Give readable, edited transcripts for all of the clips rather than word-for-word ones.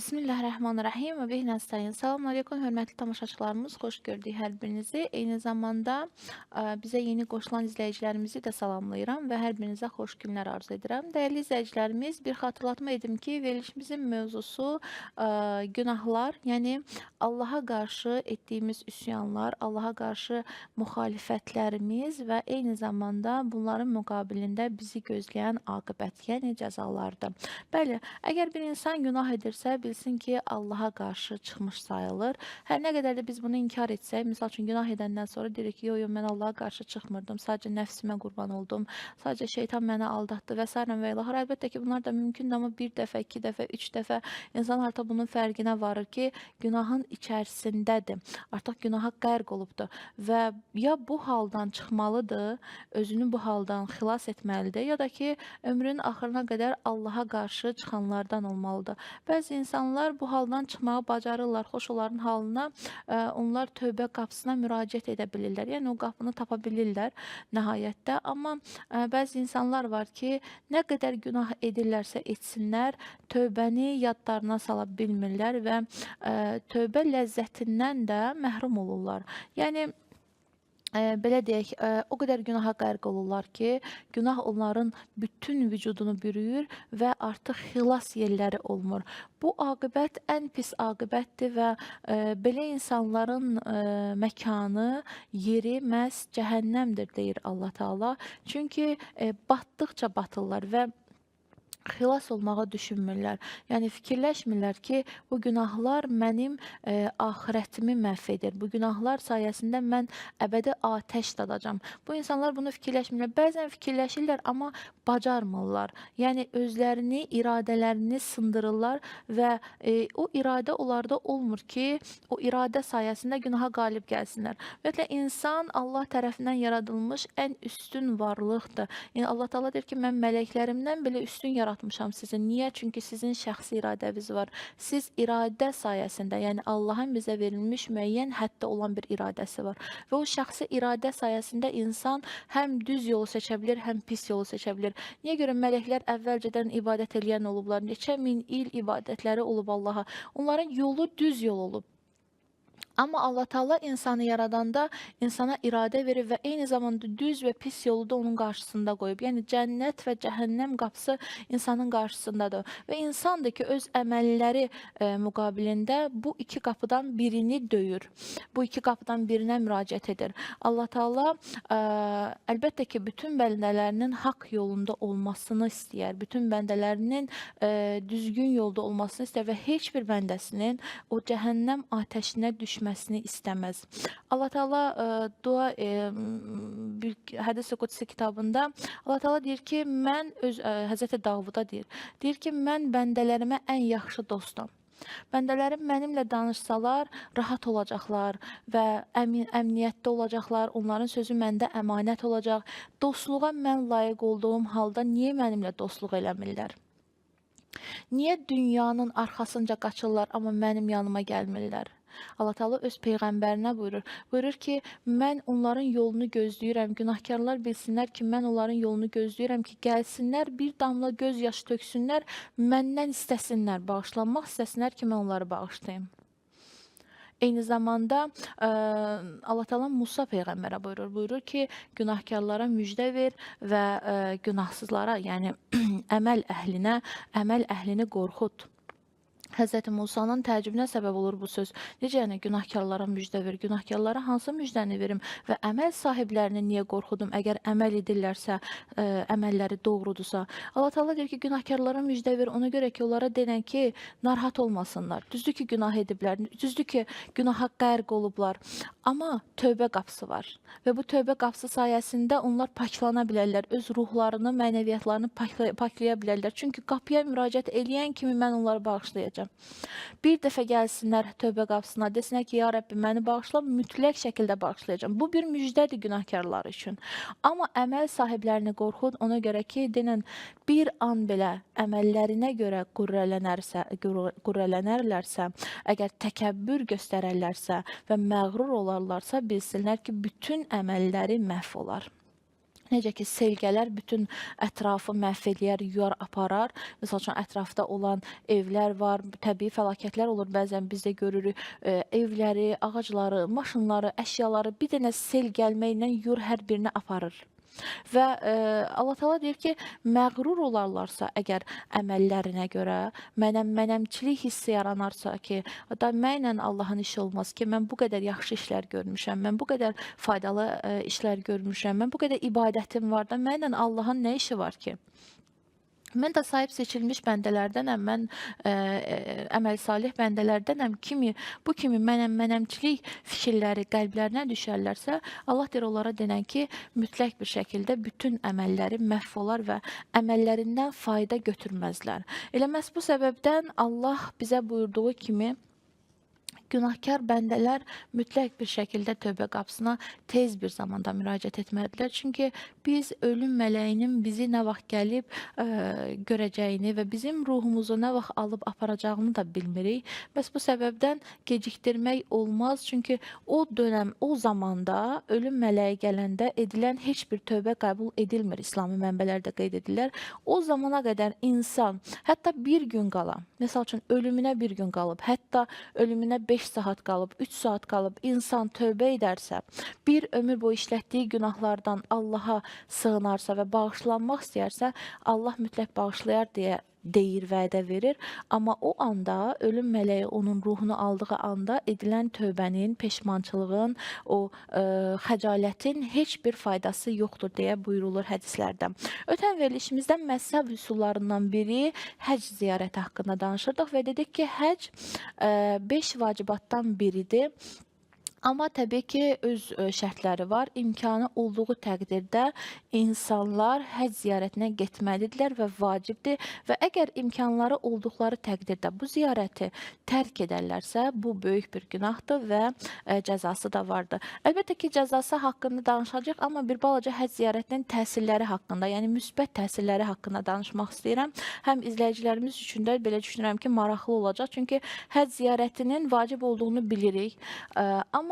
Bismillahirrahmanirrahim və bihi nəstəyin. Salam aleykum, hörmətli tamaşaçılarımız, xoş gördük hər birinizi. Eyni zamanda bizə yeni qoşulan izləyicilərimizi də salamlayıram və hər birinizə xoş günlər arzu edirəm. Dəyərli izləyicilərimiz, bir xatırlatma edim ki, verilişimizin mövzusu günahlar, yəni Allaha qarşı etdiyimiz üsyanlar, Allaha qarşı müxalifətlərimiz və eyni zamanda bunların müqabilində bizi gözləyən aqibət, yəni cəzalardır. Bəli, əgər bir insan günah edirsə, bilsin ki, Allaha qarşı çıxmış sayılır. Hər nə qədər də biz bunu inkar etsək, misal üçün günah edəndən sonra deyirik ki, yo, mən Allaha qarşı çıxmırdım, sadəcə nəfsimə qurban oldum, sadəcə şeytan məni aldatdı və s. və ilaxır. Əlbəttə ki, bunlar da mümkündür, amma bir dəfə, iki dəfə, üç dəfə insan artıq bunun fərqinə varır ki, günahın içərisindədir, artıq günaha qərq olubdur və ya bu haldan çıxmalıdır, özünü bu haldan xilas etməlidir, ya da ki, ömrünün axırına qədər Allaha qarşı çıxanlardan olmalıdır. Bəzi insanlar bu haldan çıxmağı bacarırlar, xoş onların halına onlar tövbə qapısına müraciət edə bilirlər. Yəni o qapını tapa bilirlər nəhayətdə. Amma bəzi insanlar var ki, nə qədər günah edirlərsə etsinlər, tövbəni yadlarına sala bilmirlər və tövbə ləzzətindən də məhrum olurlar. Yəni belə deyək, o qədər günaha qərq olurlar ki, günah onların bütün vücudunu bürüyür və artıq xilas yerləri olmur. Bu aqibət ən pis aqibətdir və belə insanların məkanı, yeri məhz cəhənnəmdir, deyir Allah Teala. Çünki batdıqca batırlar və xilas olmağı düşünmürlər. Yəni fikirləşmirlər ki, bu günahlar mənim axirətimi məhv edir. Bu günahlar sayəsində mən əbədi atəş dadacam. Bu insanlar bunu fikirləşmirlər. Bəzən fikirləşirlər, amma bacarmırlar. Yəni özlərini, iradələrini sındırırlar və o iradə onlarda olmur ki, o iradə sayəsində günaha qalib gəlsinlər. Ümumiyyətlə, insan Allah tərəfindən yaradılmış ən üstün varlıqdır. Yəni Allah Teala deyir ki, mən mələklərimdən belə üstün yaratmışam sizi. Niyə? Çünki sizin şəxsi iradəniz var. Siz iradə sayəsində, yəni Allahın bizə verilmiş müəyyən həddə olan bir iradəsi var. Və o şəxsi iradə sayəsində insan həm düz yolu seçə bilir, həm pis yolu seçə bilir. Niyə görə mələklər əvvəlcədən ibadət eləyən olublar? Neçə min il ibadətləri olub Allaha. Onların yolu düz yol olub. Amma Allah Teala insanı yaradanda insana iradə verir və eyni zamanda düz və pis yolu da onun qarşısında qoyub. Yəni cənnət və cəhənnəm qapısı insanın qarşısındadır. Və insandır ki, öz əməlləri müqabilində bu iki qapıdan birini döyür. Bu iki qapıdan birinə müraciət edir. Allah Teala əlbəttə ki, bütün bəndələrinin haqq yolunda olmasını istəyər. Bütün bəndələrinin düzgün yolda olmasını istəyər və heç bir bəndəsinin o cəhənnəm atəşinə düşməsini istəməz. Allah Teala dua Hədis-i Qudsi kitabında Allah Teala deyir ki, mən Həzrəti Davuda deyir ki, mən bəndələrimə ən yaxşı dostum. Bəndələrim mənimlə danışsalar, rahat olacaqlar və əmniyyətdə olacaqlar, onların sözü məndə əmanət olacaq. Dostluğa mən layiq olduğum halda niyə mənimlə dostluq eləmirlər? Niyə dünyanın arxasınca qaçırlar, amma mənim yanıma gəlmirlər? Allah Teala öz peyğəmbərinə buyurur. Buyurur ki, mən onların yolunu gözləyirəm. Günahkarlar bilsinlər ki, mən onların yolunu gözləyirəm ki, gəlsinlər, bir damla göz yaşı töksünlər, məndən istəsinlər, bağışlanmaq istəsinlər ki, mən onları bağışlayayım. Eyni zamanda Allah Teala Musa peyğəmbərə buyurur. Buyurur ki, günahkarlara müjdə ver və günahsızlara, yəni əməl əhlini qorxut. Həzrəti Musanın təəccübünə səbəb olur bu söz. Necə yəni günahkarlara müjdə ver? Günahkarlara hansı müjdəni verim və əməl sahiblərini niyə qorxudum? Əgər əməl edirlərsə, əməlləri doğrudursa. Allah Teala deyir ki, günahkarlara müjdə ver. Ona görə ki, onlara denən ki, narahat olmasınlar. Düzdür ki, günah ediblər. Düzdür ki, günaha qərq olublar. Amma tövbə qapısı var. Və bu tövbə qapısı sayəsində onlar paklana bilərlər. Öz ruhlarını, mənəviyyatlarını paklaya bilərlər. Çünki qapıya müraciət eləyən kimi mən onları bağışlayacağam. sadəcə. Bir dəfə gəlsinlər tövbə qapısına, desinlər ki, ya Rəbbi məni bağışla, mütləq şəkildə bağışlayacağam. Bu bir müjdədir günahkarlar üçün. Amma əməl sahiblərini qorxud, ona görə ki, denən bir an belə əməllərinə görə qürrələnərlərsə, əgər təkəbbür göstərərlərsə və məğrur olarlarsa, bilsinlər ki, bütün əməlləri məhv olar. Necə ki, selgələr bütün ətrafı məhv eləyər, yuyar, aparar. Məsəl üçün, ətrafda olan evlər var, təbii fəlakətlər olur. Bəzən biz də görürük evləri, ağacları, maşınları, əşyaları bir dənə sel gəlməklə yuyur, hər birini aparır. Və Allah Teala deyir ki, məğrur olarlarsa əgər əməllərinə görə, mənəmçilik hissi yaranarsa ki, da mənlə Allahın işi olmaz ki, mən bu qədər yaxşı işlər görmüşəm, mən bu qədər faydalı işlər görmüşəm, mən bu qədər ibadətim var da, mənlə Allahın nə işi var ki? Mən də sahib seçilmiş bəndələrdənəm, mən əməl salih bəndələrdənəm bu kimi mənəmçilik fikirləri qəlblərinə düşərlərsə, Allah deyir onlara denən ki, mütləq bir şəkildə bütün əməlləri məhv olar və əməllərindən fayda götürməzlər. Elə məhz bu səbəbdən Allah bizə buyurduğu kimi, günahkar bəndələr mütləq bir şəkildə tövbə qapısına tez bir zamanda müraciət etməlidirlər. Çünki biz ölüm mələyinin bizi nə vaxt gəlib görəcəyini və bizim ruhumuzu nə vaxt alıb aparacağını da bilmirik. Bəs bu səbəbdən gecikdirmək olmaz. Çünki o dönəm, o zamanda ölüm mələyi gələndə edilən heç bir tövbə qəbul edilmir. İslami mənbələrdə qeyd edirlər. O zamana qədər insan, hətta bir gün qala, məsəl üçün ölümünə bir gün qalıb, hətta ölümünə 5 saat qalıb, 3 saat qalıb, insan tövbə edərsə, bir ömür boyu işlətdiyi günahlardan Allaha sığınarsa və bağışlanmaq istəyərsə, Allah mütləq bağışlayar deyə deyir, vədə verir. Amma o anda, ölüm mələyi onun ruhunu aldığı anda edilən tövbənin, peşmançılığın, o xəcalətin heç bir faydası yoxdur deyə buyurulur hədislərdə. Ötən verilişimizdə məzhəb üsullarından biri həcc ziyarəti haqqında danışırdıq və dedik ki, həcc 5 vacibatdan biridir. Amma təbii ki, öz şərtləri var. İmkanı olduğu təqdirdə insanlar həcc ziyarətinə getməlidirlər və vacibdir. Və əgər imkanları olduqları təqdirdə bu ziyarəti tərk edərlərsə, bu böyük bir günahdır və cəzası da vardır. Əlbəttə ki, cəzası haqqında danışacaq, amma bir balaca həcc ziyarətinin təsirləri haqqında, yəni müsbət təsirləri haqqında danışmaq istəyirəm. Həm izləyicilərimiz üçün də belə düşünürəm ki, maraqlı olacaq. Çünki həcc ziyarətinin vacib olduğunu bilirik. Amma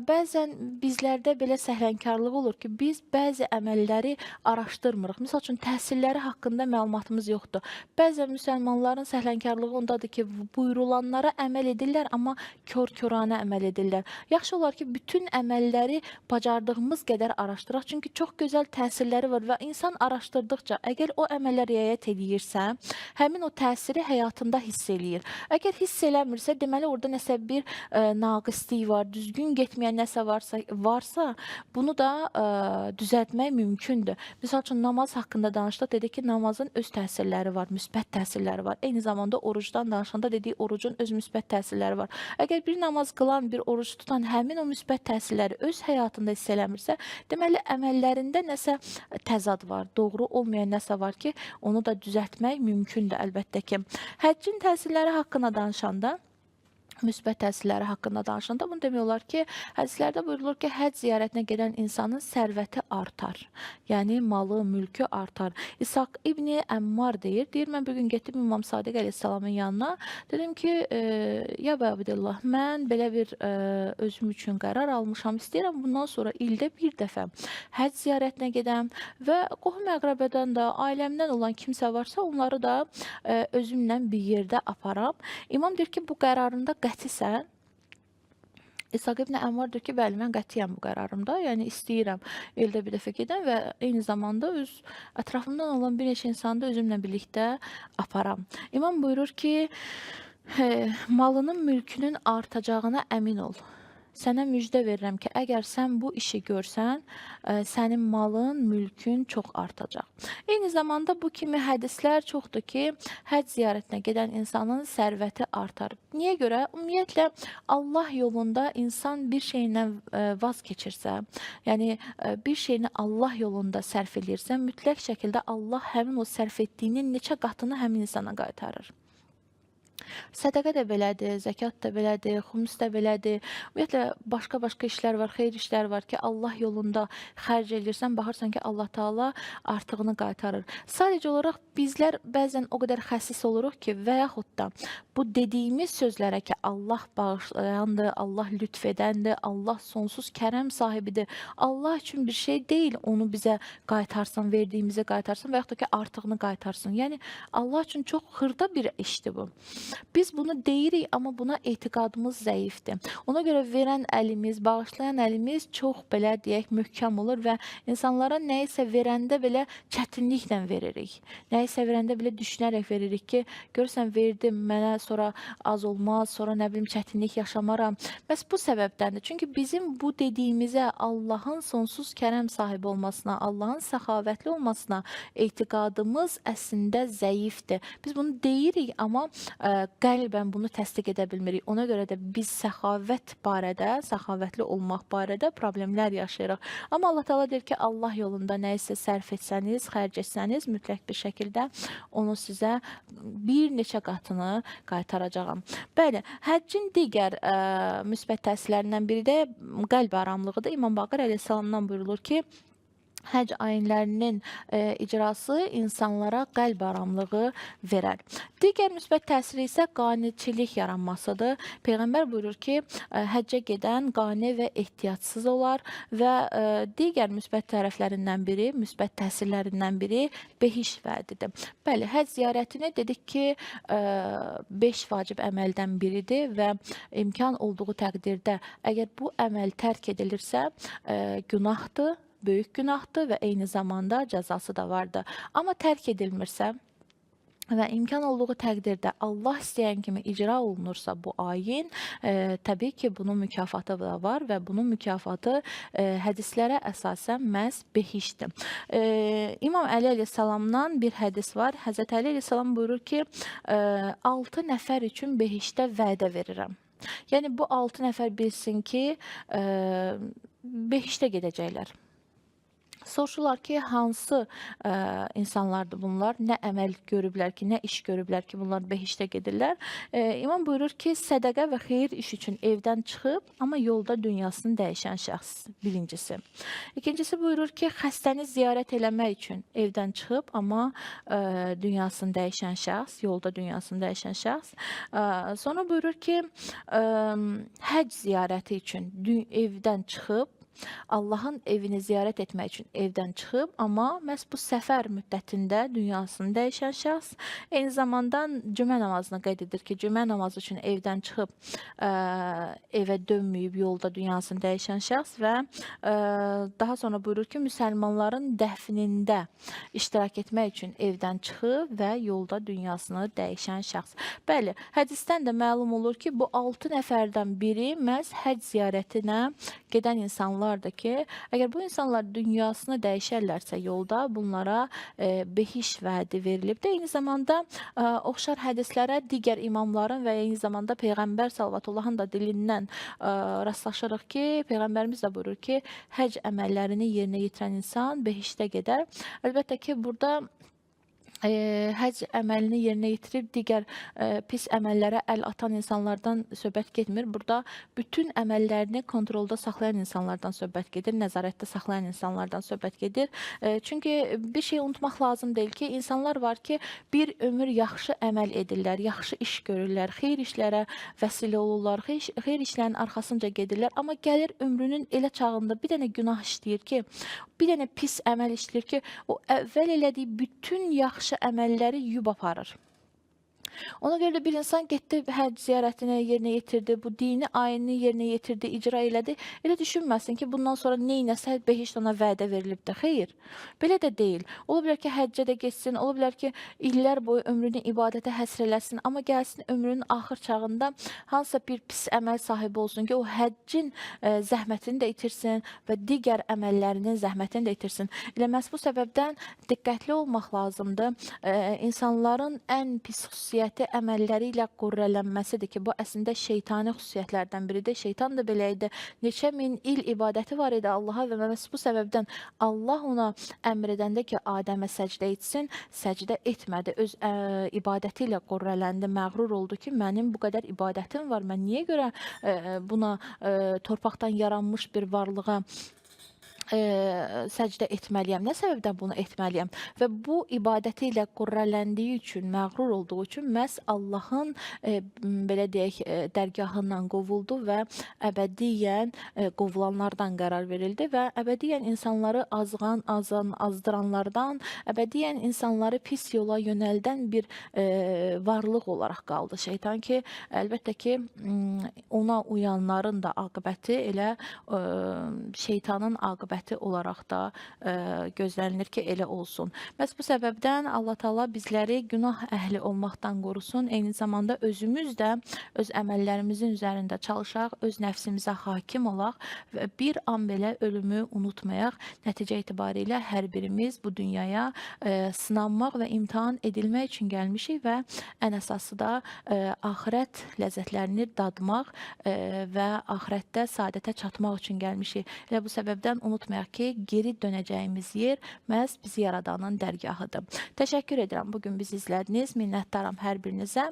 bəzən bizlərdə belə səhlənkarlıq olur ki, biz bəzi əməlləri araşdırmırıq. Məsəl üçün, təsirləri haqqında məlumatımız yoxdur. Bəzən müsəlmanların səhlənkarlığı ondadır ki, buyurulanlara əməl edirlər, amma kör-körənə əməl edirlər. Yaxşı olar ki, bütün əməlləri bacardığımız qədər araşdıraq. Çünki çox gözəl təsirləri var və insan araşdırdıqca, əgər o əməllər riayət edirsə, həmin o təsiri həyatında hiss eləyir. Əgər hiss eləmirsə, deməli orada nəsə bir naqislik var, düzgün getməyən nəsə varsa, bunu da düzəltmək mümkündür. Misal üçün, namaz haqqında danışdıq, dedik ki, namazın öz təsirləri var, müsbət təsirləri var. Eyni zamanda orucdan danışanda dedik, orucun öz müsbət təsirləri var. Əgər bir namaz qılan, bir oruc tutan həmin o müsbət təsirləri öz həyatında hiss eləmirsə, deməli, əməllərində nəsə təzad var, doğru olmayan nəsə var ki, onu da düzəltmək mümkündür əlbəttə ki. Həccin təsirləri haqqında danışanda, müsbət təsirləri haqqında danışanda bunu demək olar ki, hədislərdə buyurulur ki, həcc ziyarətinə gedən insanın sərvəti artar. Yəni, malı, mülkü artar. İshaq İbni Əmmar deyir, mən bugün getdim İmam Sadiq əleyhissalamın yanına. Dedim ki, ya Abdullah, mən belə bir özüm üçün qərar almışam. İstəyirəm bundan sonra ildə bir dəfə həcc ziyarətinə gedəm və qohum əqrəbədən də, ailəmdən olan kimsə varsa, onları da özümlə bir yerdə aparam. İmam deyir ki, bu qərarında qətisən. İshaq İbn Əmmar deyir ki, bəli, mən qətiyyəm bu qərarımda, yəni istəyirəm ildə bir dəfə gedən və eyni zamanda öz ətrafımdan olan bir neçə insanı da özümlə birlikdə aparam. İmam buyurur ki, malının, mülkünün artacağına əmin ol. Sənə müjdə verirəm ki, əgər sən bu işi görsən, sənin malın, mülkün çox artacaq. Eyni zamanda bu kimi hədislər çoxdur ki, həcc ziyarətinə gedən insanın sərvəti artar. Niyə görə? Ümumiyyətlə, Allah yolunda insan bir şeylə vaz keçirsə, yəni bir şeyini Allah yolunda sərf edirsə, mütləq şəkildə Allah həmin o sərf etdiyinin neçə qatını həmin insana qaytarır. Sədəqə də belədir, zəkat da belədir, xumus da belədir. Ümumiyyətlə, başqa-başqa işlər var, xeyir işlər var ki, Allah yolunda xərc edirsən, baxırsan ki, Allah Taala artığını qaytarır. Sadəcə olaraq bizlər bəzən o qədər xəsis oluruq ki, və yaxud da bu dediyimiz sözlərə ki, Allah bağışlayandır, Allah lütf edəndir, Allah sonsuz kərəm sahibidir. Allah üçün bir şey deyil, onu bizə qaytarsın, verdiyimizi qaytarsın və yaxud da ki, artığını qaytarsın. Yəni Allah üçün çox xırda bir işdir bu. Biz bunu deyirik, amma buna etiqadımız zəifdir. Ona görə verən əlimiz, bağışlayan əlimiz çox belə deyək möhkəm olur və insanlara nəyisə verəndə belə çətinliklə veririk. Nəyisə verəndə belə düşünərək veririk ki, görürsən verdim, mənə sonra az olmaz, sonra nə bilim çətinlik yaşamaram. Bəs bu səbəbdəndir. Çünki bizim bu dediyimizə Allahın sonsuz kərəm sahibi olmasına, Allahın səxavətli olmasına etiqadımız əslində zəifdir. Biz bunu deyirik, amma qəlbən bunu təsdiq edə bilmirik. Ona görə də biz səxavət barədə, səxavətli olmaq barədə problemlər yaşayırıq. Amma Allah Taala deyir ki, Allah yolunda nə isə sərf etsəniz, xərc etsəniz, mütləq bir şəkildə onu sizə bir neçə qatını qaytaracağam. Bəli, həccin digər müsbət təsirlərindən biri də qəlb aramlığıdır. İmam Baqir əleyhissalamdan buyurulur ki, həcc ayinlərinin icrası insanlara qəlb aramlığı verər. Digər müsbət təsiri isə qaniçilik yaranmasıdır. Peyğəmbər buyurur ki, həccə gedən qani və ehtiyatsız olar və digər müsbət tərəflərindən biri, müsbət təsirlərindən biri behiş vədidir. Bəli, həcc ziyarətini dedik ki, 5 vacib əməldən biridir və imkan olduğu təqdirdə əgər bu əməl tərk edilirsə, günahdır, böyük günahdır və eyni zamanda cəzası da vardır. Amma tərk edilmirsə və imkan olduğu təqdirdə Allah istəyən kimi icra olunursa bu ayin, təbii ki, bunun mükafatı da var və bunun mükafatı hədislərə əsasən məhz behişdir. İmam Əli əleyhissalamdan bir hədis var. Həzrət Əli əleyhissalam buyurur ki, 6 nəfər üçün behişdə vədə verirəm. Yəni bu 6 nəfər bilsin ki, behişdə gedəcəklər. Soruşurlar ki, hansı insanlardır bunlar? Nə əməl görüblər ki, nə iş görüblər ki, bunlar behişdə gedirlər? İmam buyurur ki, sədəqə və xeyir iş üçün evdən çıxıb, amma yolda dünyasını dəyişən şəxs birincisi. İkincisi buyurur ki, xəstəni ziyarət eləmək üçün evdən çıxıb, amma dünyasını dəyişən şəxs, yolda dünyasını dəyişən şəxs. Sonra buyurur ki, həcc ziyarəti üçün evdən çıxıb, Allahın evini ziyarət etmək üçün evdən çıxıb, amma məhz bu səfər müddətində dünyasını dəyişən şəxs, eyni zamanda cümə namazını qeyd edir ki, cümə namazı üçün evdən çıxıb evə dönməyib yolda dünyasını dəyişən şəxs və daha sonra buyurur ki, müsəlmanların dəfnində iştirak etmək üçün evdən çıxıb və yolda dünyasını dəyişən şəxs. Bəli, hədisdən də məlum olur ki, bu 6 nəfərdən biri məhz həcc ziyarətinə gedən insanlardır ki, əgər bu insanlar dünyasını dəyişərlərsə yolda bunlara behiş vədi verilibdir. Eyni zamanda oxşar hədislərə digər imamların və eyni zamanda Peyğəmbər sallallahu da dilindən rastlaşırıq ki, Peyğəmbərimiz də buyurur ki, həcc əməllərini yerinə yetirən insan behişdə gedər. Əlbəttə ki, burada həcc əməlini yerinə yetirib digər pis əməllərə əl atan insanlardan söhbət getmir. Burada bütün əməllərini kontrolda saxlayan insanlardan söhbət gedir, nəzarətdə saxlayan insanlardan söhbət gedir. Çünki bir şey unutmaq lazım deyil ki, insanlar var ki, bir ömür yaxşı əməl edirlər, yaxşı iş görürlər, xeyir işlərə vəsilə olurlar, xeyir işlərin arxasınca gedirlər, amma gəlir ömrünün elə çağında bir dənə günah işləyir ki, bir dənə pis əməl işləyir ki, o əvvəl elədiyi bütün yaxşı əməlləri yub aparır. Ona görə də bir insan getdi, həcc ziyarətini yerinə yetirdi, bu dini ayini yerinə yetirdi, icra elədi. Elə düşünməsin ki, bundan sonra neynəsə behişt ona vədə verilibdir. Xeyr, belə də deyil. Ola bilər ki, həccə də geçsin, ola bilər ki, illər boyu ömrünü ibadətə həsr eləsin, amma gəlsin ömrünün axır çağında hansısa bir pis əməl sahibi olsun ki, o həccin zəhmətini də itirsin və digər əməllərinin zəhmətini də itirsin. Elə məhz bu səbəbdən diqqətli olmaq lazımdır. İnsanların ən pis xüsusiyyəti xüsusiyyəti əməlləri ilə qürrələnməsidir ki, bu əslində şeytani xüsusiyyətlərdən biridir. Şeytan da belə idi. Neçə min il ibadəti var idi Allaha və məhz bu səbəbdən Allah ona əmr edəndə ki, Adəmə səcdə etsin, səcdə etmədi. Öz ibadəti ilə qürrələndi, məğrur oldu ki, mənim bu qədər ibadətim var. Mən niyə görə buna torpaqdan yaranmış bir varlığa səcdə etməliyəm. Nə səbəbdən bunu etməliyəm? Və bu ibadəti ilə qürrələndiyi üçün, məğrur olduğu üçün məhz Allahın belə deyək, dərgahından qovuldu və əbədiyyən qovulanlardan qərar verildi və əbədiyyən insanları azdıranlardan, əbədiyyən insanları pis yola yönəldən bir varlıq olaraq qaldı şeytan ki, əlbəttə ki, ona uyanların da aqibəti elə şeytanın aqibəti olaraq da gözlənilir ki, elə olsun. Bəs bu səbəbdən Allah Taala bizləri günah əhli olmaqdan qorusun. Eyni zamanda özümüz də öz əməllərimizin üzərində çalışaq, öz nəfsimizə hakim olaq və bir an belə ölümü unutmayaq. Nəticə itibarilə hər birimiz bu dünyaya sınanmaq və imtahan edilmək üçün gəlmişik və ən əsası da axirət ləzzətlərini dadmaq və axirətdə saadətə çatmaq üçün gəlmişik. Elə bu səbəbdən unutmayaq ki, geri dönəcəyimiz yer məhz bizi yaradanın dərgahıdır. Təşəkkür edirəm. Bugün bizi izlədiniz. Minnətdaram hər birinizə.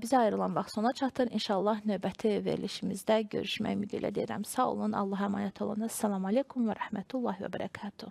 Bizə ayrılan vaxt sona çatır. İnşallah növbəti verilişimizdə görüşmək ümidi ilə deyirəm. Sağ olun. Allaha əmanət olun. Assalamu aleykum və rəhmətullahi və bərəkatuhu.